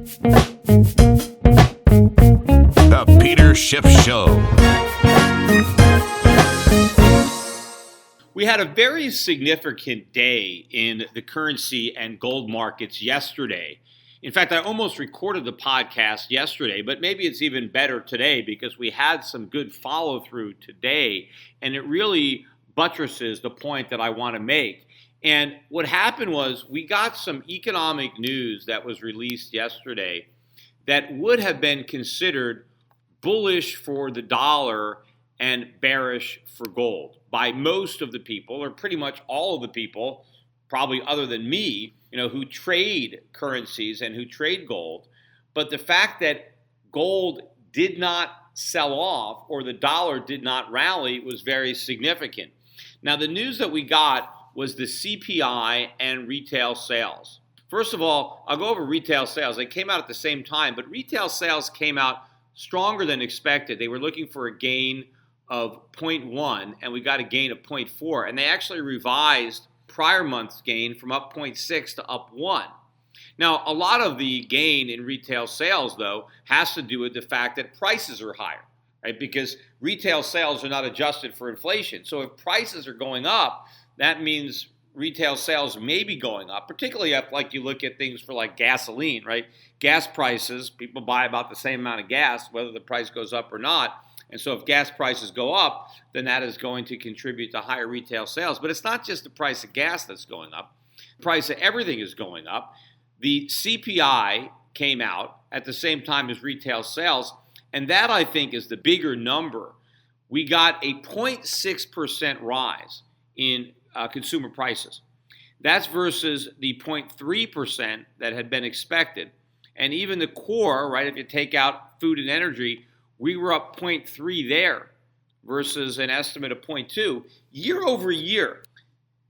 The Peter Schiff Show. We had a very significant day in the currency and gold markets yesterday. In fact, I almost recorded the podcast yesterday, but maybe it's even better today because we had some good follow-through today, and it really buttresses the point that I want to make. And what happened was we got some economic news that was released yesterday that would have been considered bullish for the dollar and bearish for gold by most of the people, or pretty much all of the people, probably other than me, who trade currencies and who trade gold. But the fact that gold did not sell off or the dollar did not rally was very significant. Now, the news that we got was the CPI and retail sales. First of all, I'll go over retail sales. They came out at the same time, but retail sales came out stronger than expected. They were looking for a gain of 0.1, and we got a gain of 0.4. And they actually revised prior month's gain from up 0.6 to up 1. Now, a lot of the gain in retail sales, though, has to do with the fact that prices are higher, right? Because retail sales are not adjusted for inflation. So if prices are going up, that means retail sales may be going up, particularly if, like, you look at things for like gasoline, right? Gas prices, people buy about the same amount of gas, whether the price goes up or not. And so if gas prices go up, then that is going to contribute to higher retail sales. But it's not just the price of gas that's going up. The price of everything is going up. The CPI came out at the same time as retail sales, and that, I think, is the bigger number. We got a 0.6% rise in consumer prices. That's versus the 0.3% that had been expected. And even the core, right, if you take out food and energy, we were up 0.3 there versus an estimate of 0.2. Year over year,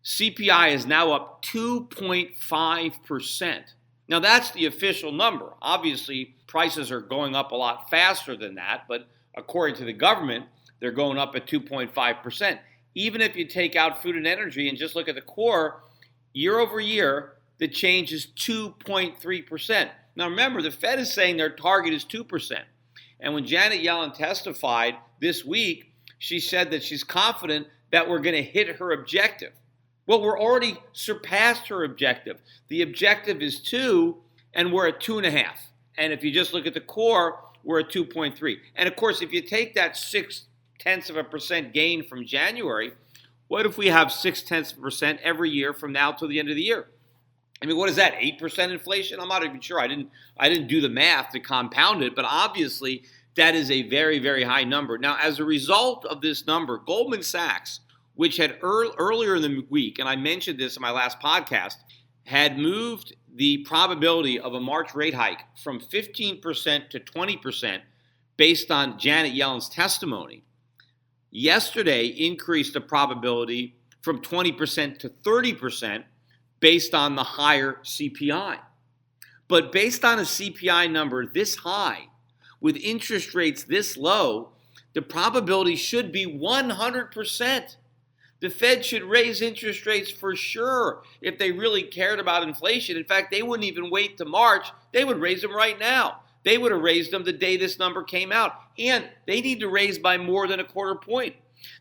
CPI is now up 2.5%. Now, that's the official number. Obviously, prices are going up a lot faster than that, but according to the government, they're going up at 2.5%. Even if you take out food and energy and just look at the core, year over year, the change is 2.3%. Now, remember, the Fed is saying their target is 2%. And when Janet Yellen testified this week, she said that she's confident that we're going to hit her objective. Well, we're already surpassed her objective. The objective is 2, and we're at 2.5. And if you just look at the core, we're at 2.3. And of course, if you take that 0.6% gain from January, what if we have 0.6% every year from now till the end of the year? I mean, what is that, 8% inflation? I'm not even sure. I didn't do the math to compound it, but obviously that is a very, very high number. Now, as a result of this number, Goldman Sachs, which had earlier in the week, and I mentioned this in my last podcast, had moved the probability of a March rate hike from 15% to 20% based on Janet Yellen's testimony. Yesterday increased the probability from 20% to 30% based on the higher CPI. But based on a CPI number this high, with interest rates this low, the probability should be 100%. The Fed should raise interest rates for sure if they really cared about inflation. In fact, they wouldn't even wait to March. They would raise them right now. They would have raised them the day this number came out. And they need to raise by more than a quarter point.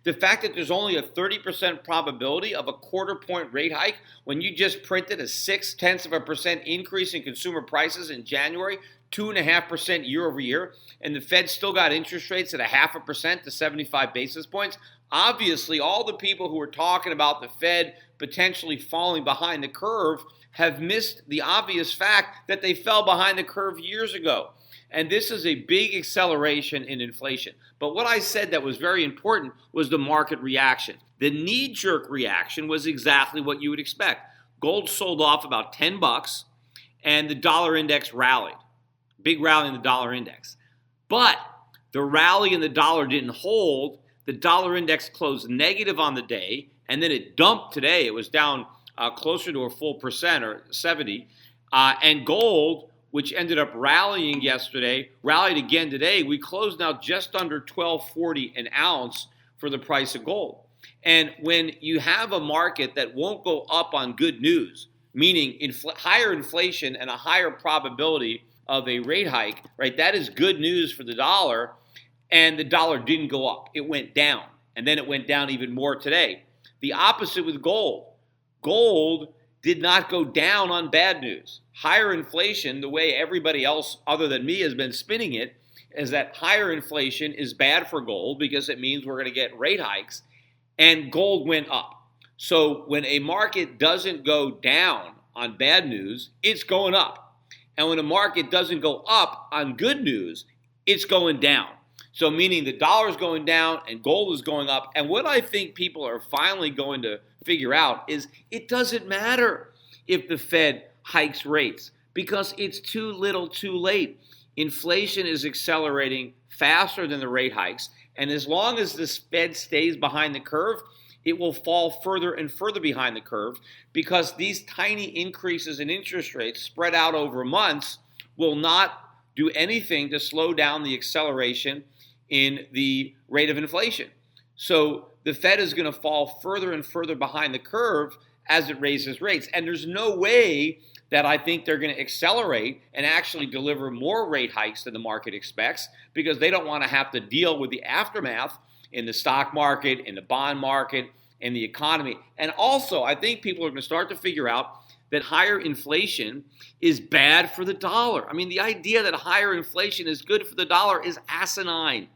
The fact that there's only a 30% probability of a quarter point rate hike when you just printed a 0.6% increase in consumer prices in January, 2.5% year over year, and the Fed still got interest rates at 0.5% to 75 basis points. Obviously, all the people who are talking about the Fed potentially falling behind the curve have missed the obvious fact that they fell behind the curve years ago. And this is a big acceleration in inflation. But what I said that was very important was the market reaction. The knee-jerk reaction was exactly what you would expect. Gold sold off about $10, and the dollar index rallied. Big rally in the dollar index. But the rally in the dollar didn't hold. The dollar index closed negative on the day, and then it dumped today. It was down closer to a full percent, or 70. And gold, which ended up rallying yesterday, rallied again today. We closed now just under $12.40 an ounce for the price of gold. And when you have a market that won't go up on good news, meaning higher inflation and a higher probability of a rate hike, right? That is good news for the dollar. And the dollar didn't go up. It went down. And then it went down even more today. The opposite with gold. Gold did not go down on bad news. Higher inflation, the way everybody else other than me has been spinning it, is that higher inflation is bad for gold because it means we're going to get rate hikes. And gold went up. So when a market doesn't go down on bad news, it's going up. And when a market doesn't go up on good news, it's going down. So meaning the dollar is going down and gold is going up. And what I think people are finally going to figure out is it doesn't matter if the Fed hikes rates because it's too little too late. Inflation is accelerating faster than the rate hikes. And as long as the Fed stays behind the curve, it will fall further and further behind the curve because these tiny increases in interest rates spread out over months will not do anything to slow down the acceleration in the rate of inflation. So the Fed is going to fall further and further behind the curve as it raises rates. And there's no way that I think they're going to accelerate and actually deliver more rate hikes than the market expects because they don't want to have to deal with the aftermath in the stock market, in the bond market, in the economy. And also, I think people are going to start to figure out that higher inflation is bad for the dollar. I mean, the idea that higher inflation is good for the dollar is asinine.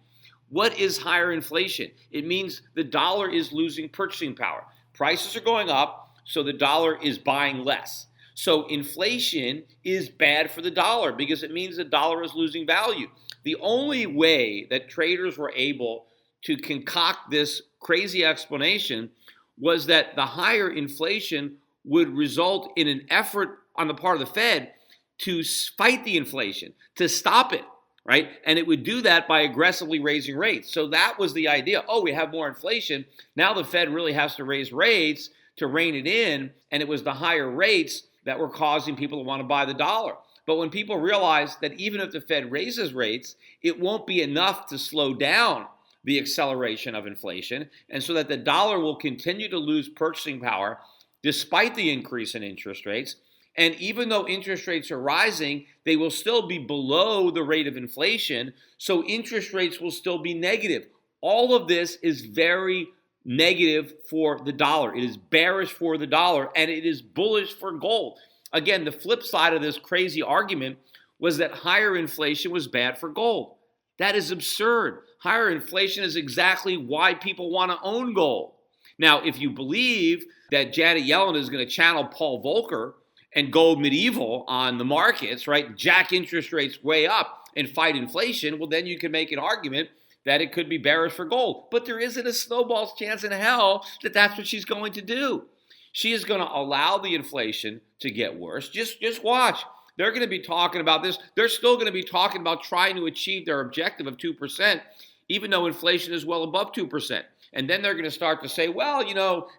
What is higher inflation? It means the dollar is losing purchasing power. Prices are going up, so the dollar is buying less. So inflation is bad for the dollar because it means the dollar is losing value. The only way that traders were able to concoct this crazy explanation was that the higher inflation would result in an effort on the part of the Fed to fight the inflation, to stop it, right? And it would do that by aggressively raising rates. So that was the idea. Oh, we have more inflation. Now the Fed really has to raise rates to rein it in. And it was the higher rates that were causing people to want to buy the dollar. But when people realize that even if the Fed raises rates, it won't be enough to slow down the acceleration of inflation, and so that the dollar will continue to lose purchasing power despite the increase in interest rates. And even though interest rates are rising, they will still be below the rate of inflation, so interest rates will still be negative. All of this is very negative for the dollar. It is bearish for the dollar, and it is bullish for gold. Again, the flip side of this crazy argument was that higher inflation was bad for gold. That is absurd. Higher inflation is exactly why people want to own gold. Now, if you believe that Janet Yellen is going to channel Paul Volcker and go medieval on the markets, right, jack interest rates way up and fight inflation, well, then you can make an argument that it could be bearish for gold. But there isn't a snowball's chance in hell that that's what she's going to do. She is going to allow the inflation to get worse. Just watch. They're going to be talking about this. They're still going to be talking about trying to achieve their objective of 2%, even though inflation is well above 2%. And then they're going to start to say, well,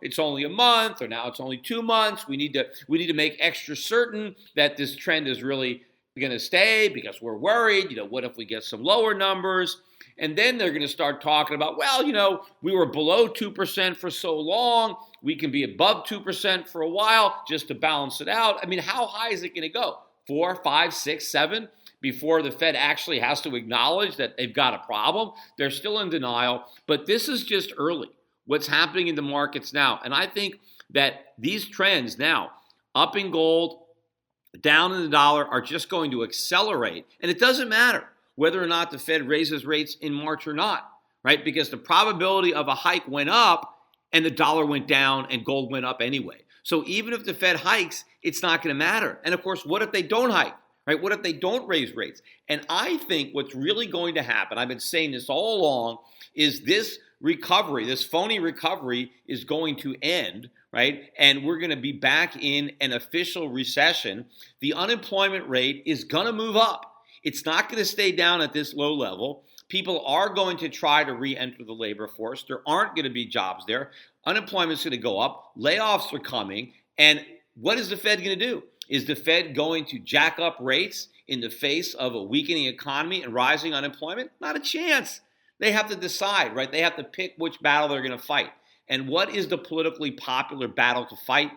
it's only a month, or now it's only 2 months. We need to make extra certain that this trend is really going to stay because we're worried. What if we get some lower numbers? And then they're going to start talking about, well, we were below 2% for so long. We can be above 2% for a while just to balance it out. I mean, how high is it going to go? 4, 5, 6, 7 before the Fed actually has to acknowledge that they've got a problem. They're still in denial, but this is just early. What's happening in the markets now. And I think that these trends now, up in gold, down in the dollar, are just going to accelerate. And it doesn't matter whether or not the Fed raises rates in March or not, right? Because the probability of a hike went up and the dollar went down and gold went up anyway. So even if the Fed hikes, it's not going to matter. And of course, what if they don't hike, right? What if they don't raise rates? And I think what's really going to happen, I've been saying this all along, is this recovery, this phony recovery is going to end, right? And we're going to be back in an official recession. The unemployment rate is going to move up. It's not going to stay down at this low level. People are going to try to re-enter the labor force. There aren't going to be jobs there. Unemployment's going to go up. Layoffs are coming. And what is the Fed going to do? Is the Fed going to jack up rates in the face of a weakening economy and rising unemployment? Not a chance. They have to decide, right? They have to pick which battle they're going to fight. And what is the politically popular battle to fight?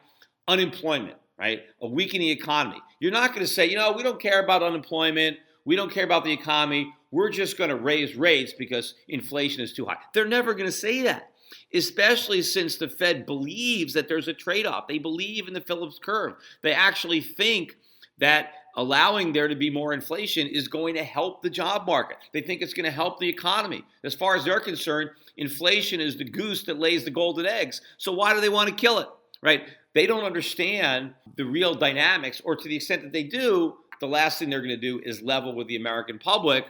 Unemployment. right? A weakening economy. You're not going to say, we don't care about unemployment. We don't care about the economy. We're just going to raise rates because inflation is too high. They're never going to say that, especially since the Fed believes that there's a trade-off. They believe in the Phillips curve. They actually think that allowing there to be more inflation is going to help the job market. They think it's going to help the economy. As far as they're concerned, inflation is the goose that lays the golden eggs. So why do they want to kill it, right? They don't understand the real dynamics, or to the extent that they do, the last thing they're going to do is level with the American public,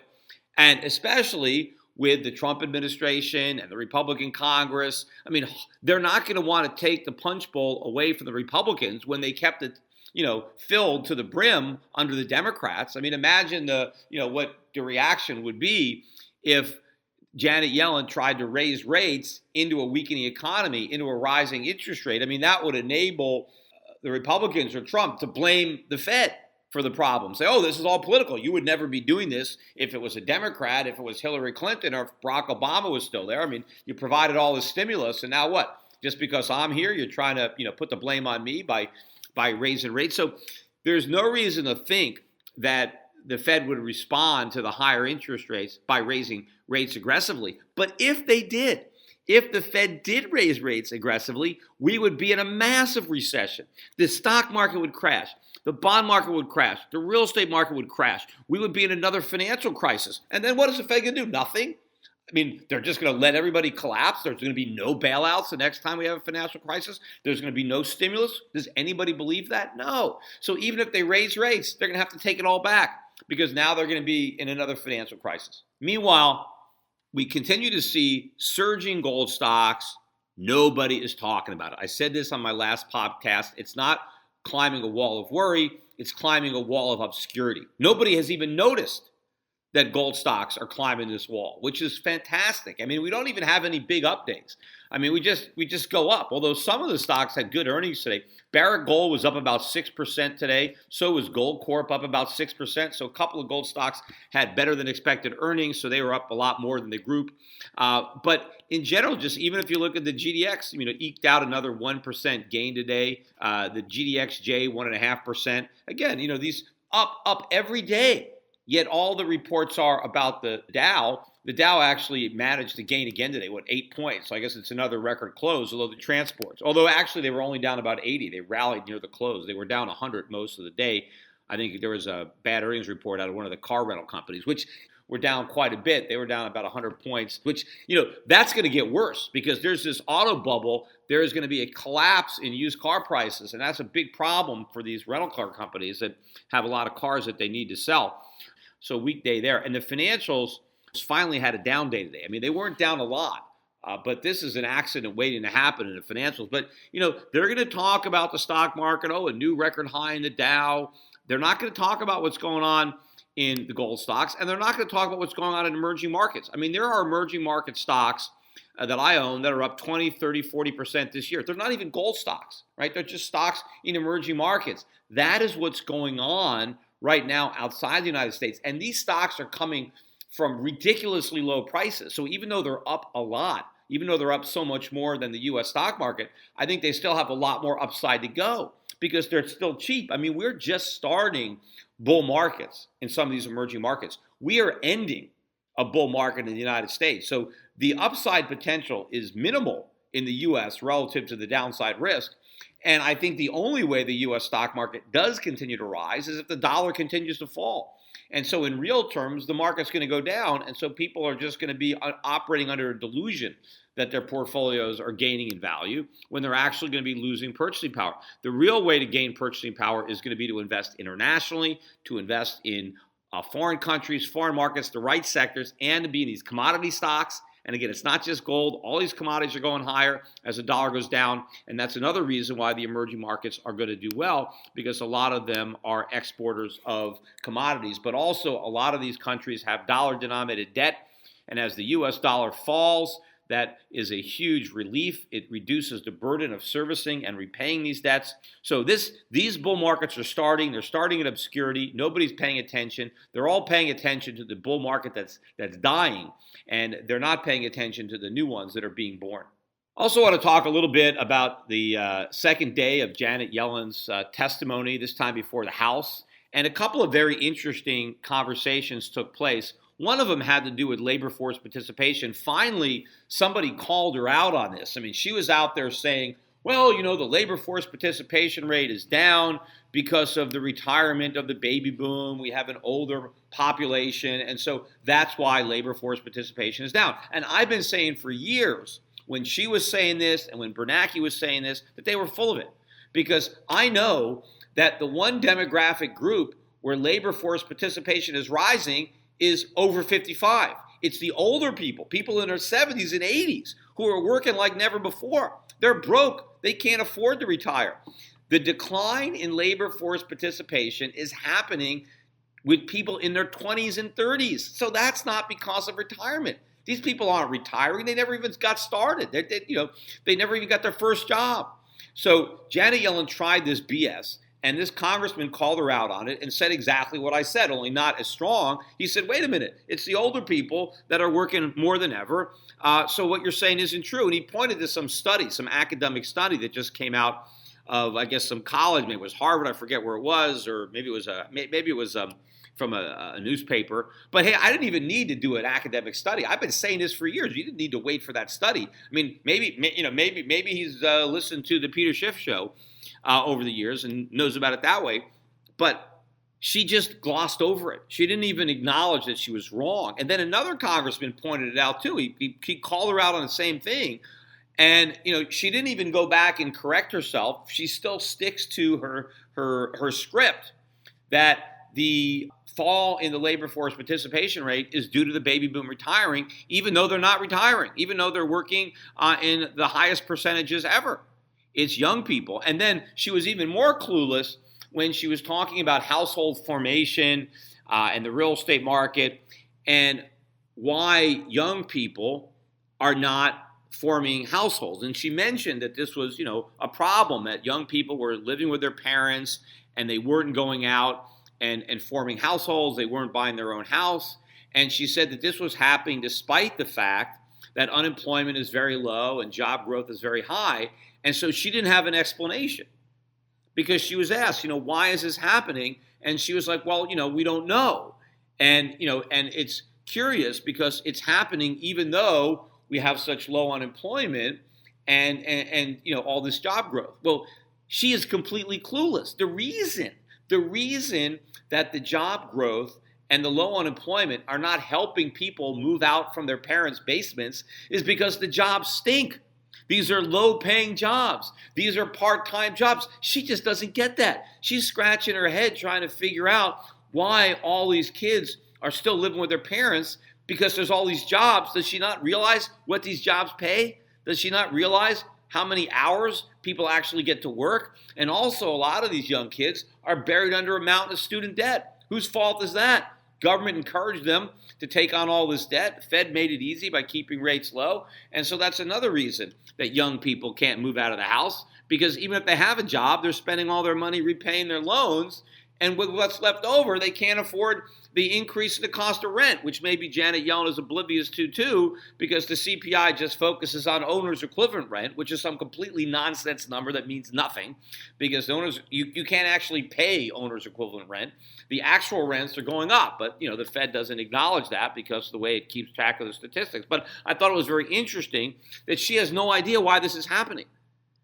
and especially with the Trump administration and the Republican Congress. I mean, they're not going to want to take the punch bowl away from the Republicans when they kept it, filled to the brim under the Democrats. I mean, imagine what the reaction would be if Janet Yellen tried to raise rates into a weakening economy, into a rising interest rate. I mean, that would enable the Republicans or Trump to blame the Fed for the problem. Say, this is all political. You would never be doing this if it was a Democrat, if it was Hillary Clinton, or if Barack Obama was still there. I mean, you provided all this stimulus, and now what? Just because I'm here, you're trying to, put the blame on me by raising rates. So there's no reason to think that the Fed would respond to the higher interest rates by raising rates aggressively. But if they did, if the Fed did raise rates aggressively, we would be in a massive recession. The stock market would crash. The bond market would crash. The real estate market would crash. We would be in another financial crisis. And then what is the Fed going to do? Nothing. I mean, they're just going to let everybody collapse. There's going to be no bailouts the next time we have a financial crisis. There's going to be no stimulus. Does anybody believe that? No. So even if they raise rates, they're going to have to take it all back because now they're going to be in another financial crisis. Meanwhile, we continue to see surging gold stocks. Nobody is talking about it. I said this on my last podcast. It's not climbing a wall of worry. It's climbing a wall of obscurity. Nobody has even noticed that gold stocks are climbing this wall, which is fantastic. I mean, we don't even have any big updates. I mean, we just go up. Although some of the stocks had good earnings today. Barrick Gold was up about 6% today. So was Goldcorp up about 6%. So a couple of gold stocks had better than expected earnings. So they were up a lot more than the group. But in general, just even if you look at the GDX, eked out another 1% gain today. The GDXJ 1.5%. Again, these up every day. Yet all the reports are about the Dow. The Dow actually managed to gain again today, 8 points. So I guess it's another record close, although the transports. Although actually they were only down about 80. They rallied near the close. They were down 100 most of the day. I think there was a bad earnings report out of one of the car rental companies, which were down quite a bit. They were down about 100 points, which, that's going to get worse because there's this auto bubble. There is going to be a collapse in used car prices, and that's a big problem for these rental car companies that have a lot of cars that they need to sell. So weak day there. And the financials finally had a down day today. I mean, they weren't down a lot, but this is an accident waiting to happen in the financials. But, they're going to talk about the stock market, a new record high in the Dow. They're not going to talk about what's going on in the gold stocks, and they're not going to talk about what's going on in emerging markets. I mean, there are emerging market stocks that I own that are up 20, 30, 40% this year. They're not even gold stocks, right? They're just stocks in emerging markets. That is what's going on right now outside the United States. And these stocks are coming from ridiculously low prices. So even though they're up a lot, even though they're up so much more than the U.S. stock market, I think they still have a lot more upside to go because they're still cheap. I mean, we're just starting bull markets in some of these emerging markets. We are ending a bull market in the United States. So the upside potential is minimal in the U.S. relative to the downside risk. And I think the only way the U.S. stock market does continue to rise is if the dollar continues to fall. And so in real terms, the market's going to go down. And so people are just going to be operating under a delusion that their portfolios are gaining in value when they're actually going to be losing purchasing power. The real way to gain purchasing power is going to be to invest internationally, to invest in foreign countries, foreign markets, the right sectors, and to be in these commodity stocks. And again, it's not just gold. All these commodities are going higher as the dollar goes down. And that's another reason why the emerging markets are going to do well, because a lot of them are exporters of commodities. But also, a lot of these countries have dollar-denominated debt. And as the U.S. dollar falls, that is a huge relief. It reduces the burden of servicing and repaying these debts. So these bull markets are starting. They're starting in obscurity. Nobody's paying attention. They're all paying attention to the bull market that's dying, and they're not paying attention to the new ones that are being born. Also, want to talk a little bit about the second day of Janet Yellen's testimony, this time before the House. And a couple of very interesting conversations took place. One of them had to do with labor force participation. Finally, somebody called her out on this. I mean, she was out there saying, well, the labor force participation rate is down because of the retirement of the baby boom. We have an older population. And so that's why labor force participation is down. And I've been saying for years, when she was saying this and when Bernanke was saying this, that they were full of it. Because I know that the one demographic group where labor force participation is rising is over 55. It's the older people, people in their 70s and 80s, who are working like never before. They're broke. They can't afford to retire. The decline in labor force participation is happening with people in their 20s and 30s. So that's not because of retirement. These people aren't retiring. They never even got started. They never even got their first job. So Janet Yellen tried this BS, and this congressman called her out on it and said exactly what I said, only not as strong. He said, wait a minute, it's the older people that are working more than ever. So what you're saying isn't true. And he pointed to some study, some academic study that just came out of, I guess, some college. Maybe it was Harvard. I forget where it was, or maybe it was from a newspaper. But hey, I didn't even need to do an academic study. I've been saying this for years. You didn't need to wait for that study. I mean, maybe he's listened to the Peter Schiff show over the years and knows about it that way. But she just glossed over it. She didn't even acknowledge that she was wrong. And then another congressman pointed it out too. He called her out on the same thing. And she didn't even go back and correct herself. She still sticks to her script that the fall in the labor force participation rate is due to the baby boom retiring, even though they're not retiring, even though they're working in the highest percentages ever. It's young people. And then she was even more clueless when she was talking about household formation and the real estate market and why young people are not forming households. And she mentioned that this was, a problem, that young people were living with their parents and they weren't going out and forming households. They weren't buying their own house. And she said that this was happening despite the fact that unemployment is very low and job growth is very high. And so she didn't have an explanation because she was asked, why is this happening? And she was like, well, we don't know. And it's curious because it's happening even though we have such low unemployment and all this job growth. Well, she is completely clueless. The reason that the job growth and the low unemployment are not helping people move out from their parents' basements is because the jobs stink. These are low-paying jobs. These are part-time jobs. She just doesn't get that. She's scratching her head trying to figure out why all these kids are still living with their parents because there's all these jobs. Does she not realize what these jobs pay? Does she not realize how many hours people actually get to work? And also, a lot of these young kids are buried under a mountain of student debt. Whose fault is that? Government encouraged them to take on all this debt. The Fed made it easy by keeping rates low. And so that's another reason that young people can't move out of the house, because even if they have a job, they're spending all their money repaying their loans. And with what's left over, they can't afford the increase in the cost of rent, which maybe Janet Yellen is oblivious to too, because the CPI just focuses on owner's equivalent rent, which is some completely nonsense number that means nothing, because you can't actually pay owner's equivalent rent. The actual rents are going up, but the Fed doesn't acknowledge that because of the way it keeps track of the statistics. But I thought it was very interesting that she has no idea why this is happening,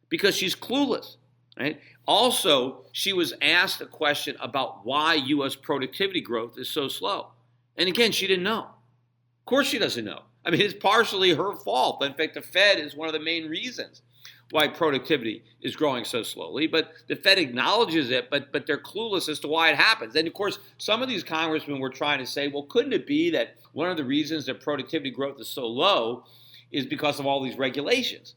because she's clueless. Right? Also, she was asked a question about why U.S. productivity growth is so slow. And again, she didn't know. Of course she doesn't know. I mean, it's partially her fault. In fact, the Fed is one of the main reasons why productivity is growing so slowly. But the Fed acknowledges it, but they're clueless as to why it happens. And of course, some of these congressmen were trying to say, well, couldn't it be that one of the reasons that productivity growth is so low is because of all these regulations?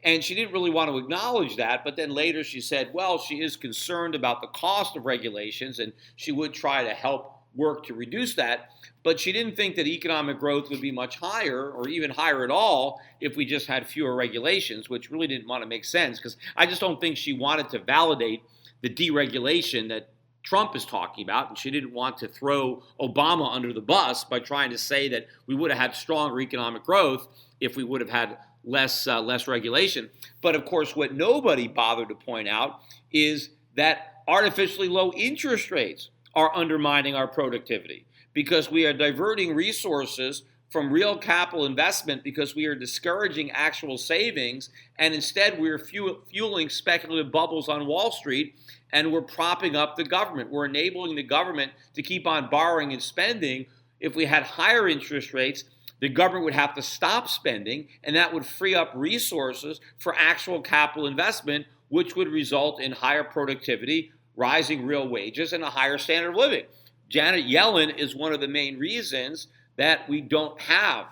And she didn't really want to acknowledge that, but then later she said, well, she is concerned about the cost of regulations and she would try to help work to reduce that. But she didn't think that economic growth would be much higher or even higher at all if we just had fewer regulations, which really didn't want to make sense, because I just don't think she wanted to validate the deregulation that Trump is talking about, and she didn't want to throw Obama under the bus by trying to say that we would have had stronger economic growth if we would have had less regulation. But of course, what nobody bothered to point out is that artificially low interest rates are undermining our productivity because we are diverting resources from real capital investment because we are discouraging actual savings, and instead we're fueling speculative bubbles on Wall Street, and we're propping up the government. We're enabling the government to keep on borrowing and spending. If we had higher interest rates, the government would have to stop spending, and that would free up resources for actual capital investment, which would result in higher productivity, rising real wages, and a higher standard of living. Janet Yellen is one of the main reasons that we don't have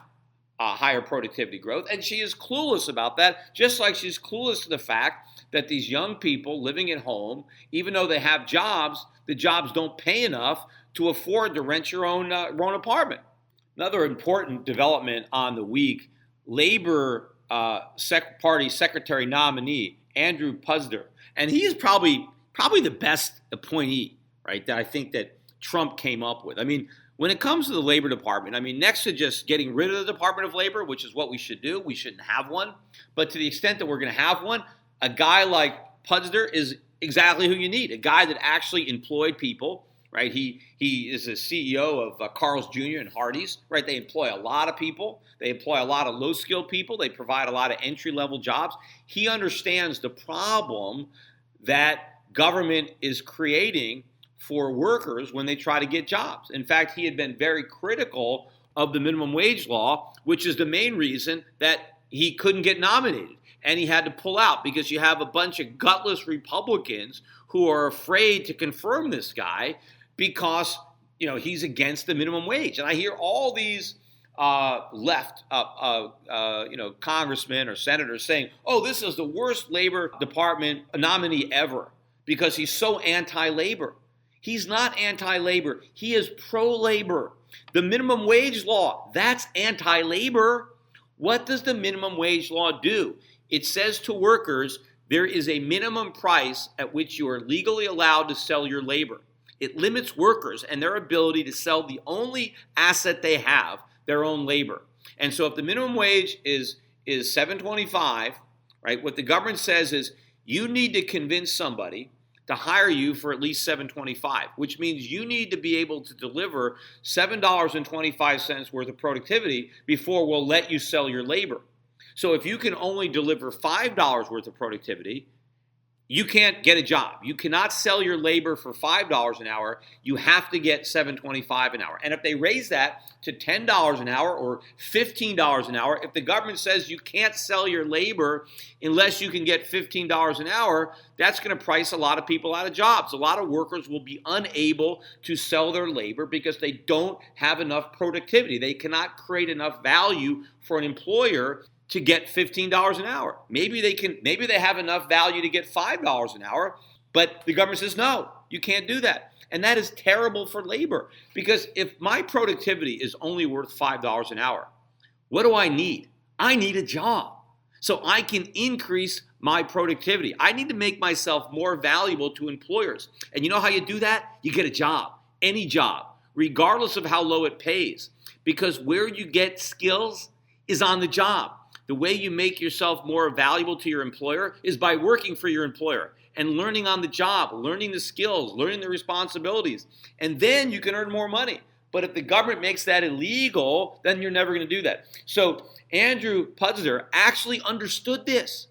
higher productivity growth, and she is clueless about that, just like she's clueless to the fact that these young people living at home, even though they have jobs, the jobs don't pay enough to afford to rent your own apartment. Another important development on the week, Labor Party Secretary nominee Andrew Puzder, and he is probably the best appointee, right, that I think that Trump came up with. I mean, when it comes to the Labor Department, I mean, next to just getting rid of the Department of Labor, which is what we should do, we shouldn't have one. But to the extent that we're going to have one, a guy like Puzder is exactly who you need, a guy that actually employed people, right? He is a CEO of Carl's Jr. and Hardee's, right? They employ a lot of people. They employ a lot of low-skilled people. They provide a lot of entry-level jobs. He understands the problem that government is creating for workers when they try to get jobs. In fact, he had been very critical of the minimum wage law, which is the main reason that he couldn't get nominated. And he had to pull out because you have a bunch of gutless Republicans who are afraid to confirm this guy because, he's against the minimum wage. And I hear all these left, congressmen or senators saying, oh, this is the worst Labor Department nominee ever because he's so anti-labor. He's not anti-labor. He is pro-labor. The minimum wage law, that's anti-labor. What does the minimum wage law do? It says to workers, there is a minimum price at which you are legally allowed to sell your labor. It limits workers and their ability to sell the only asset they have, their own labor. And so if the minimum wage is $7.25, right, what the government says is you need to convince somebody to hire you for at least $7.25, which means you need to be able to deliver $7.25 worth of productivity before we'll let you sell your labor. So if you can only deliver $5 worth of productivity, you can't get a job. You cannot sell your labor for $5 an hour. You have to get $7.25 an hour. And if they raise that to $10 an hour or $15 an hour, if the government says you can't sell your labor unless you can get $15 an hour, that's going to price a lot of people out of jobs. A lot of workers will be unable to sell their labor because they don't have enough productivity. They cannot create enough value for an employer to get $15 an hour. Maybe they have enough value to get $5 an hour, but the government says, no, you can't do that. And that is terrible for labor because if my productivity is only worth $5 an hour, what do I need? I need a job so I can increase my productivity. I need to make myself more valuable to employers. And you know how you do that? You get a job, any job, regardless of how low it pays, because where you get skills is on the job. The way you make yourself more valuable to your employer is by working for your employer and learning on the job, learning the skills, learning the responsibilities, and then you can earn more money. But if the government makes that illegal, then you're never going to do that. So Andrew Puzder actually understood this.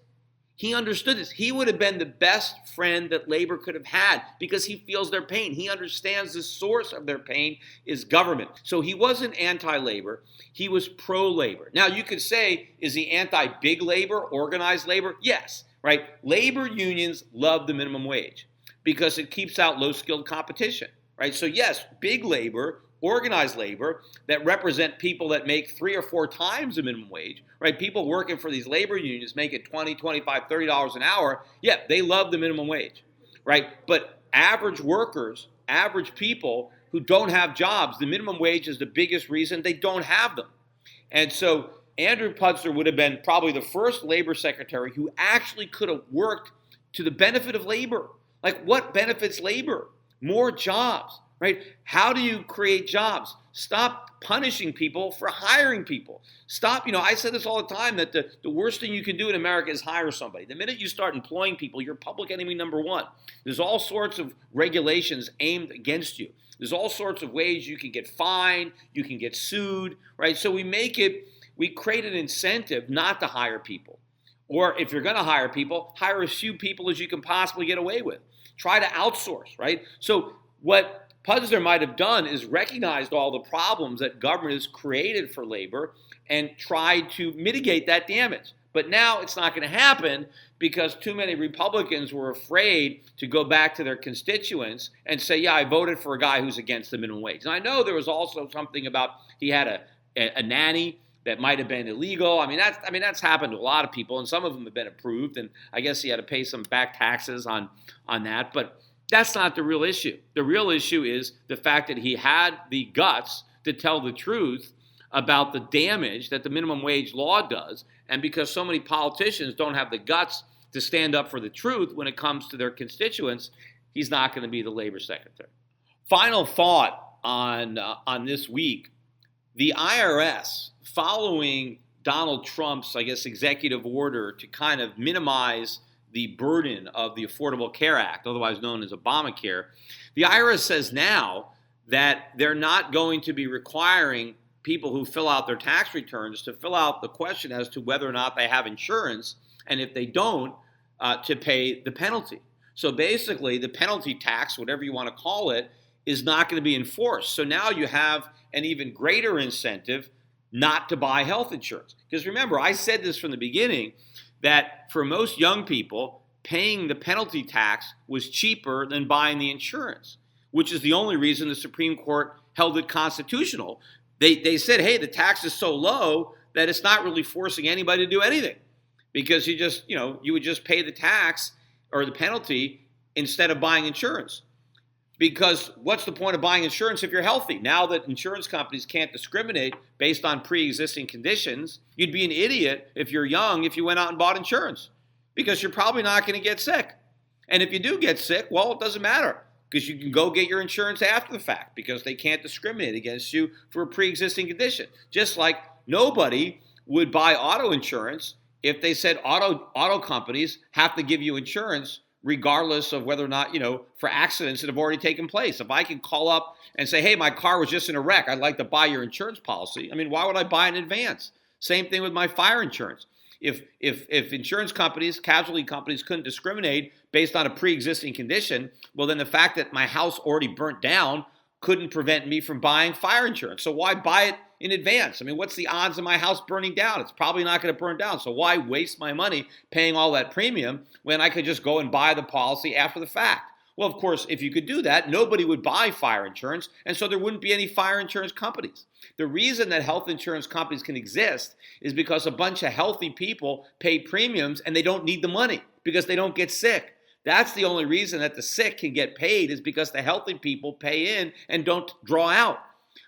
He understood this. He would have been the best friend that labor could have had because he feels their pain. He understands the source of their pain is government. So he wasn't anti-labor. He was pro-labor. Now, you could say, is he anti-big labor, organized labor? Yes, right? Labor unions love the minimum wage because it keeps out low-skilled competition, right? So yes, big labor, organized labor that represent people that make 3 or 4 times the minimum wage, right? People working for these labor unions making $20, $25, $30 an hour. Yeah, they love the minimum wage, right? But average workers, average people who don't have jobs, the minimum wage is the biggest reason they don't have them. And so Andrew Puzder would have been probably the first labor secretary who actually could have worked to the benefit of labor. Like, what benefits labor? more jobs, right? How do you create jobs? Stop punishing people for hiring people. Stop, I said this all the time, that the worst thing you can do in America is hire somebody. The minute you start employing people, you're public enemy number one. There's all sorts of regulations aimed against you. There's all sorts of ways you can get fined, you can get sued, right? So we create an incentive not to hire people. Or if you're going to hire people, hire as few people as you can possibly get away with. Try to outsource, right? So what Puzder might have done is recognized all the problems that government has created for labor and tried to mitigate that damage. But now it's not going to happen because too many Republicans were afraid to go back to their constituents and say, yeah, I voted for a guy who's against the minimum wage. And I know there was also something about he had a nanny that might have been illegal. That's happened to a lot of people, and some of them have been approved, and I guess he had to pay some back taxes on that. But that's not the real issue. The real issue is the fact that he had the guts to tell the truth about the damage that the minimum wage law does, and because so many politicians don't have the guts to stand up for the truth when it comes to their constituents, he's not going to be the labor secretary. Final thought on this week. The IRS, following Donald Trump's, executive order to kind of minimize the burden of the Affordable Care Act, otherwise known as Obamacare, the IRS says now that they're not going to be requiring people who fill out their tax returns to fill out the question as to whether or not they have insurance, and if they don't, to pay the penalty. So basically, the penalty tax, whatever you want to call it, is not going to be enforced. So now you have an even greater incentive not to buy health insurance. Because remember, I said this from the beginning, that for most young people, paying the penalty tax was cheaper than buying the insurance, which is the only reason the Supreme Court held it constitutional. They said, hey, the tax is so low that it's not really forcing anybody to do anything, because you would just pay the tax or the penalty instead of buying insurance. Because what's the point of buying insurance if you're healthy? Now that insurance companies can't discriminate based on pre-existing conditions, you'd be an idiot if you're young if you went out and bought insurance, because you're probably not going to get sick. And if you do get sick, well, it doesn't matter, because you can go get your insurance after the fact, because they can't discriminate against you for a pre-existing condition. Just like nobody would buy auto insurance if they said auto companies have to give you insurance regardless of whether or not, for accidents that have already taken place. If I can call up and say, hey, my car was just in a wreck, I'd like to buy your insurance policy. Why would I buy in advance? Same thing with my fire insurance. If insurance companies, casualty companies couldn't discriminate based on a pre-existing condition, well, then the fact that my house already burnt down couldn't prevent me from buying fire insurance. So why buy it in advance? What's the odds of my house burning down? It's probably not going to burn down. So why waste my money paying all that premium when I could just go and buy the policy after the fact? Well, of course, if you could do that, nobody would buy fire insurance, and so there wouldn't be any fire insurance companies. The reason that health insurance companies can exist is because a bunch of healthy people pay premiums and they don't need the money because they don't get sick. That's the only reason that the sick can get paid, is because the healthy people pay in and don't draw out.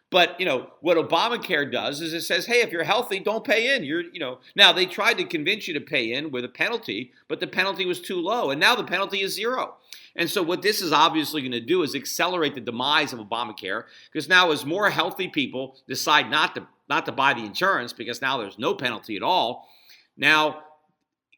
But, what Obamacare does is it says, hey, if you're healthy, don't pay in. Now they tried to convince you to pay in with a penalty, but the penalty was too low, and now the penalty is zero. And so what this is obviously going to do is accelerate the demise of Obamacare, because now as more healthy people decide not to buy the insurance, because now there's no penalty at all, now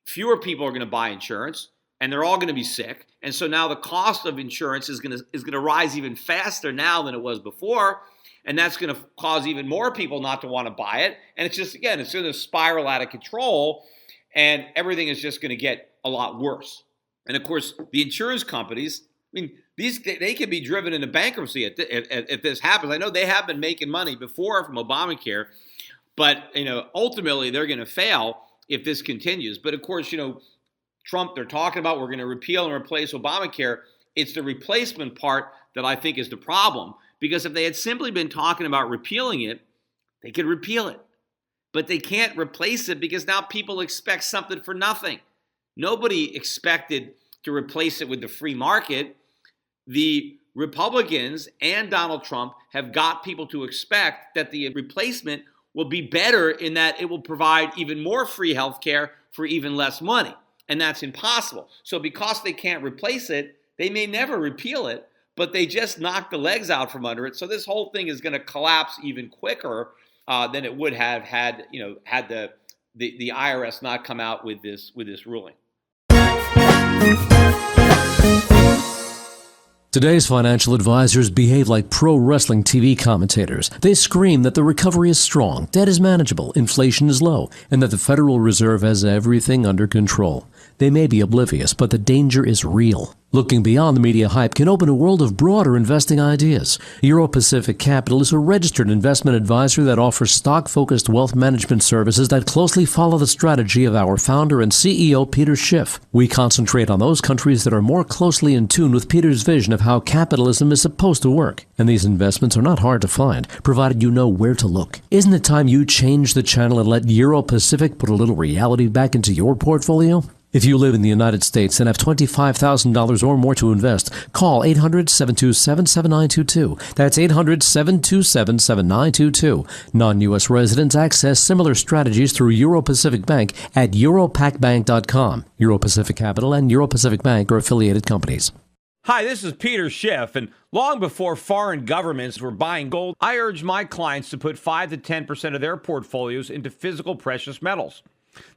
fewer people are going to buy insurance, and they're all going to be sick. And so now the cost of insurance is going to rise even faster now than it was before. And that's going to cause even more people not to want to buy it. And it's going to spiral out of control, and everything is just going to get a lot worse. And of course, the insurance companies, they can be driven into bankruptcy if this happens. I know they have been making money before from Obamacare, but ultimately they're going to fail if this continues. But of course, Trump, they're talking about we're going to repeal and replace Obamacare. It's the replacement part that I think is the problem. Because if they had simply been talking about repealing it, they could repeal it. But they can't replace it because now people expect something for nothing. Nobody expected to replace it with the free market. The Republicans and Donald Trump have got people to expect that the replacement will be better in that it will provide even more free health care for even less money. And that's impossible. So because they can't replace it, they may never repeal it, but they just knocked the legs out from under it. So this whole thing is going to collapse even quicker than it would have had the IRS not come out with this ruling. Today's financial advisors behave like pro wrestling TV commentators. They scream that the recovery is strong, debt is manageable, inflation is low, and that the Federal Reserve has everything under control. They may be oblivious, but the danger is real. Looking beyond the media hype can open a world of broader investing ideas. Euro Pacific Capital is a registered investment advisor that offers stock-focused wealth management services that closely follow the strategy of our founder and CEO, Peter Schiff. We concentrate on those countries that are more closely in tune with Peter's vision of how capitalism is supposed to work. And these investments are not hard to find, provided you know where to look. Isn't it time you change the channel and let Euro Pacific put a little reality back into your portfolio? If you live in the United States and have $25,000 or more to invest, call 800-727-7922. That's 800-727-7922. Non-U.S. residents access similar strategies through Euro Pacific Bank at europacbank.com. Euro Pacific Capital and Euro Pacific Bank are affiliated companies. Hi, this is Peter Schiff, and long before foreign governments were buying gold, I urged my clients to put 5 to 10% of their portfolios into physical precious metals.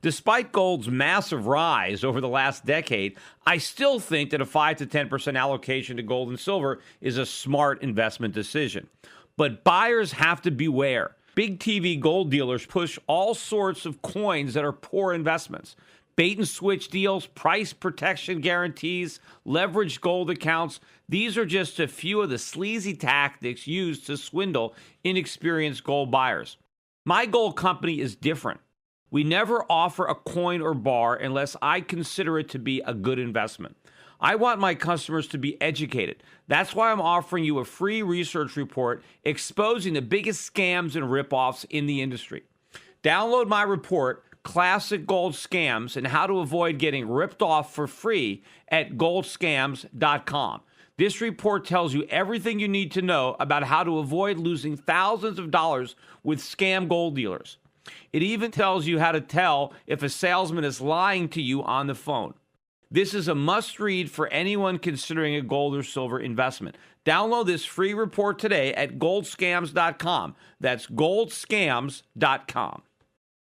Despite gold's massive rise over the last decade, I still think that a 5 to 10% allocation to gold and silver is a smart investment decision. But buyers have to beware. Big TV gold dealers push all sorts of coins that are poor investments. Bait and switch deals, price protection guarantees, leveraged gold accounts. These are just a few of the sleazy tactics used to swindle inexperienced gold buyers. My gold company is different. We never offer a coin or bar unless I consider it to be a good investment. I want my customers to be educated. That's why I'm offering you a free research report exposing the biggest scams and ripoffs in the industry. Download my report, Classic Gold Scams and How to Avoid Getting Ripped Off, for free at goldscams.com. This report tells you everything you need to know about how to avoid losing thousands of dollars with scam gold dealers. It even tells you how to tell if a salesman is lying to you on the phone. This is a must-read for anyone considering a gold or silver investment. Download this free report today at goldscams.com. That's goldscams.com.